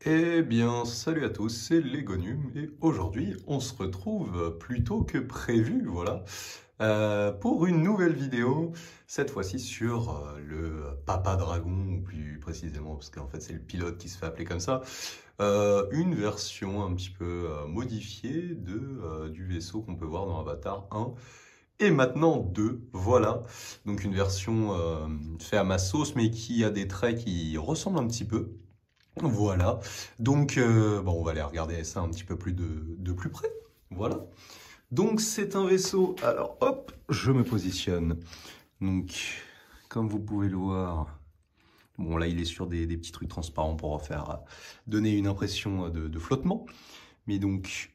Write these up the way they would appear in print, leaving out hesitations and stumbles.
Eh bien, salut à tous, c'est Legonum et aujourd'hui, on se retrouve plus tôt que prévu, voilà, pour une nouvelle vidéo, cette fois-ci sur le Papa Dragon, ou plus précisément, parce qu'en fait c'est le pilote qui se fait appeler comme ça, une version un petit peu modifiée du vaisseau qu'on peut voir dans Avatar 1 et maintenant 2, voilà, donc une version faite à ma sauce, mais qui a des traits qui ressemblent un petit peu. Voilà, donc bon, on va aller regarder ça un petit peu plus de plus près. Voilà, donc c'est un vaisseau. Alors hop, je me positionne. Donc, comme vous pouvez le voir, bon là il est sur des petits trucs transparents pour faire donner une impression de flottement. Mais donc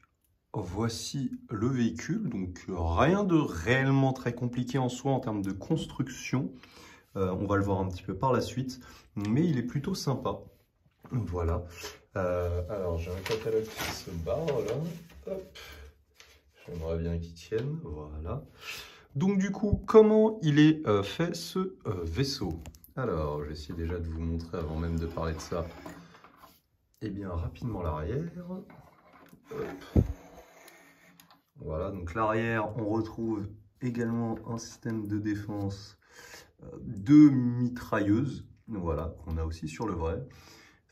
voici le véhicule. Donc rien de réellement très compliqué en soi en termes de construction. On va le voir un petit peu par la suite, mais il est plutôt sympa. Voilà. Alors j'ai un catalogue qui se barre là. Hop. J'aimerais bien qu'il tienne. Voilà. Donc du coup, comment il est fait ce vaisseau? Alors, je vais essayer déjà de vous montrer avant même de parler de ça. Eh bien, rapidement l'arrière. Hop. Voilà, donc l'arrière, on retrouve également un système de défense de mitrailleuse. Voilà, qu'on a aussi sur le vrai.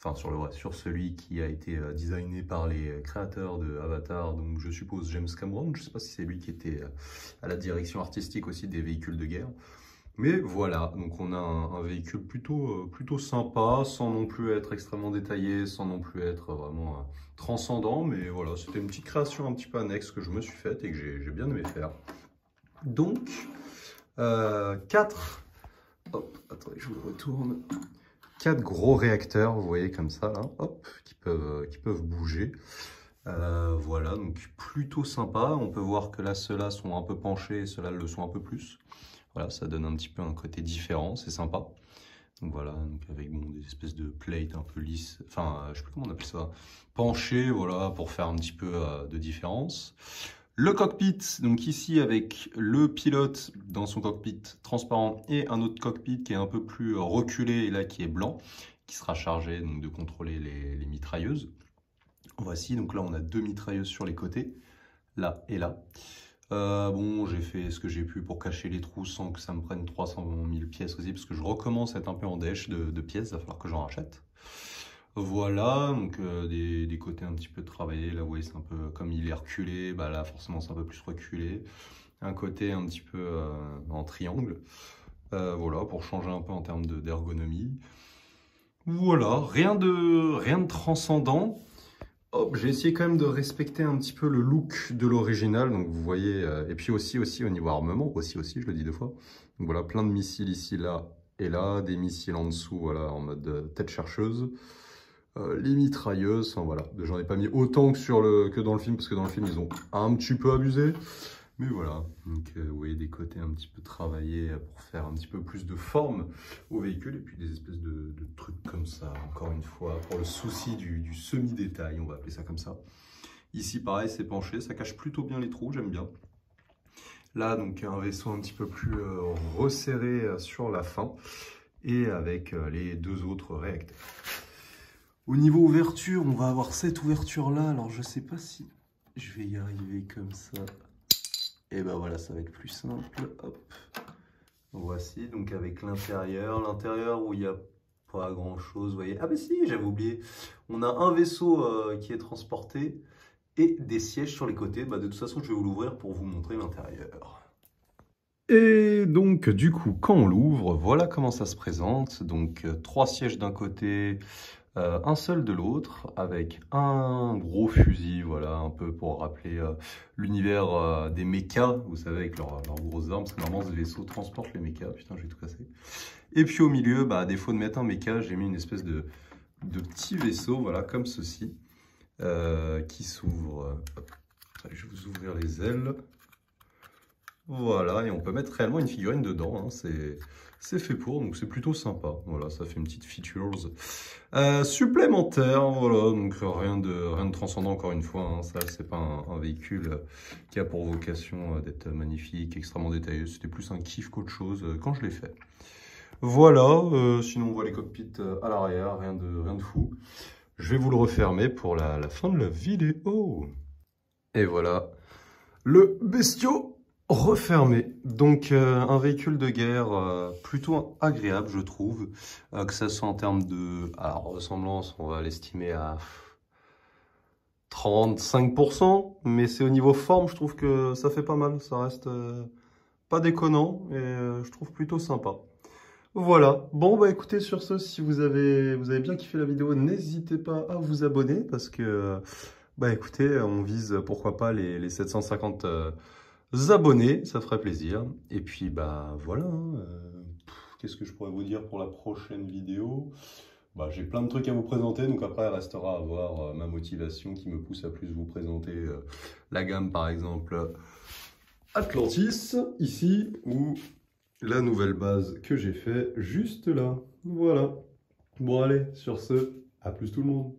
Enfin, sur celui qui a été designé par les créateurs de Avatar, donc je suppose James Cameron. Je ne sais pas si c'est lui qui était à la direction artistique aussi des véhicules de guerre. Mais voilà, donc on a un véhicule plutôt sympa, sans non plus être extrêmement détaillé, sans non plus être vraiment transcendant. Mais voilà, c'était une petite création un petit peu annexe que je me suis faite et que j'ai bien aimé faire. Donc, 4... Hop, attendez, je vous le retourne. 4 gros réacteurs, vous voyez comme ça, là, hop, qui peuvent bouger. Voilà, donc plutôt sympa. On peut voir que là, ceux-là sont un peu penchés et ceux-là le sont un peu plus. Voilà, ça donne un petit peu un côté différent, c'est sympa. Donc voilà, donc avec bon, des espèces de plates un peu lisses, enfin, je sais plus comment on appelle ça, penchées, voilà, pour faire un petit peu de différence. Le cockpit, donc ici avec le pilote dans son cockpit transparent et un autre cockpit qui est un peu plus reculé et là qui est blanc, qui sera chargé donc, de contrôler les mitrailleuses. Voici, donc là on a 2 mitrailleuses sur les côtés, là et là. Bon, j'ai fait ce que j'ai pu pour cacher les trous sans que ça me prenne 300 000 pièces aussi, parce que je recommence à être un peu en dèche de pièces, il va falloir que j'en rachète. Voilà, donc des côtés un petit peu travaillés, là vous voyez c'est un peu comme il est reculé, bah là forcément c'est un peu plus reculé. Un côté un petit peu en triangle, voilà, pour changer un peu en termes d'ergonomie. Voilà, rien de transcendant. Hop, j'ai essayé quand même de respecter un petit peu le look de l'original, donc vous voyez, et puis aussi au niveau armement, aussi, je le dis 2 fois. Donc voilà, plein de missiles ici, là et là, des missiles en dessous, voilà, en mode tête chercheuse. Les mitrailleuses, enfin voilà, j'en ai pas mis autant que dans le film, parce que dans le film ils ont un petit peu abusé. Mais voilà, donc vous voyez des côtés un petit peu travaillés pour faire un petit peu plus de forme au véhicule, et puis des espèces de trucs comme ça, encore une fois, pour le souci du semi-détail, on va appeler ça comme ça. Ici pareil, c'est penché, ça cache plutôt bien les trous, j'aime bien. Là, donc un vaisseau un petit peu plus resserré sur la fin, et avec les 2 autres réacteurs. Au niveau ouverture, on va avoir cette ouverture-là. Alors, je sais pas si je vais y arriver comme ça. Et ben voilà, ça va être plus simple. Hop. Voici, donc avec l'intérieur. L'intérieur où il n'y a pas grand-chose, vous voyez. Ah ben si, j'avais oublié. On a un vaisseau qui est transporté et des sièges sur les côtés. Bah, de toute façon, je vais vous l'ouvrir pour vous montrer l'intérieur. Et donc, du coup, quand on l'ouvre, voilà comment ça se présente. Donc, 3 sièges d'un côté, un seul de l'autre, avec un gros fusil, voilà, un peu pour rappeler l'univers des mechas, vous savez, avec leurs grosses armes, parce que normalement, ce vaisseau transporte les mechas. Putain, j'ai tout cassé. Et puis au milieu, bah, à défaut de mettre un mecha, j'ai mis une espèce de petit vaisseau, voilà, comme ceci, qui s'ouvre. Je vais vous ouvrir les ailes. Voilà, et on peut mettre réellement une figurine dedans, hein, c'est fait pour, donc c'est plutôt sympa. Voilà, ça fait une petite features supplémentaire, voilà, donc rien de transcendant encore une fois, hein, ça c'est pas un véhicule qui a pour vocation d'être magnifique, extrêmement détaillé, c'était plus un kiff qu'autre chose quand je l'ai fait. Voilà, sinon on voit les cockpits à l'arrière, rien de fou. je vais vous le refermer pour la fin de la vidéo. Et voilà, le bestiau refermé. Donc un véhicule de guerre plutôt agréable, je trouve, que ça soit en termes de ressemblance, on va l'estimer à 35%, mais c'est au niveau forme, je trouve que ça fait pas mal, ça reste pas déconnant et je trouve plutôt sympa. Voilà, bon bah écoutez, sur ce, si vous avez bien kiffé la vidéo, n'hésitez pas à vous abonner parce que bah écoutez, on vise pourquoi pas les 750 abonnés, ça ferait plaisir. Et puis bah voilà, qu'est-ce que je pourrais vous dire pour la prochaine vidéo? Bah, j'ai plein de trucs à vous présenter, donc après il restera à voir ma motivation qui me pousse à plus vous présenter la gamme par exemple Atlantis ici ou la nouvelle base que j'ai fait juste là. Voilà. Bon allez, sur ce, à plus tout le monde.